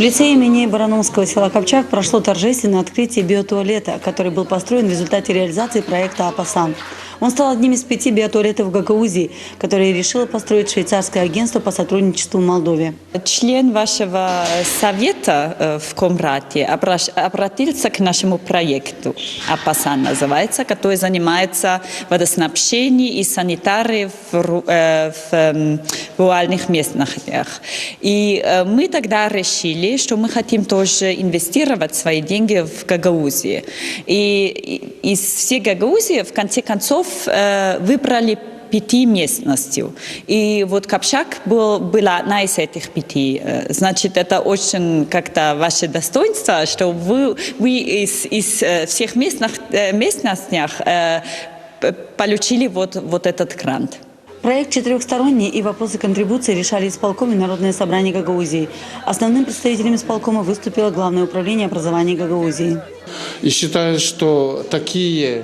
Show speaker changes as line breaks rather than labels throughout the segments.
В лицее имени Барановского села Копчак прошло торжественное открытие биотуалета, который был построен в результате реализации проекта «Апасан». Он стал одним из 5 биотуалетов Гагаузии, которые решило построить швейцарское агентство по сотрудничеству в Молдове.
Член вашего совета в Комрате обратился к нашему проекту «Апасан» называется, который занимается водоснабжением и санитарией в руральных местностях. И мы тогда решили, что мы хотим тоже инвестировать свои деньги в Гагаузию. И из всей Гагаузии, в конце концов, выбрали 5 местностей. И вот Копчак была одна из этих 5. Значит, это очень как-то ваше достоинство, что вы из всех местностей получили вот этот грант.
Проект четырехсторонний, и вопросы контрибуции решали исполком и Народное собрание Гагаузии. Основным представителем исполкома выступило Главное управление образования Гагаузии.
И считаю, что такие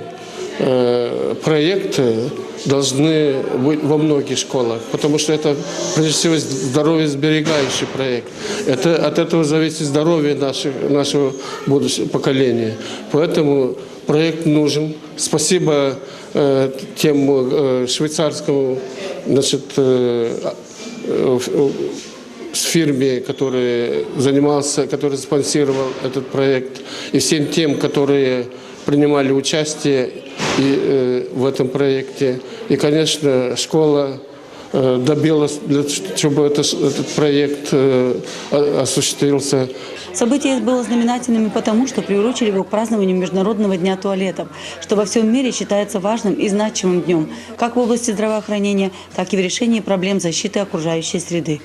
проекты должны быть во многих школах, потому что это, прежде всего, здоровьесберегающий проект. От этого зависит здоровье нашего будущего поколения. Поэтому проект нужен. Спасибо тем швейцарскому, фирме, который спонсировал этот проект, и всем тем, которые принимали участие в этом проекте. И, конечно, школа добилась, чтобы этот проект осуществился.
Событие было знаменательным и потому, что приурочили его к празднованию Международного дня туалетов, что во всем мире считается важным и значимым днем, как в области здравоохранения, так и в решении проблем защиты окружающей среды.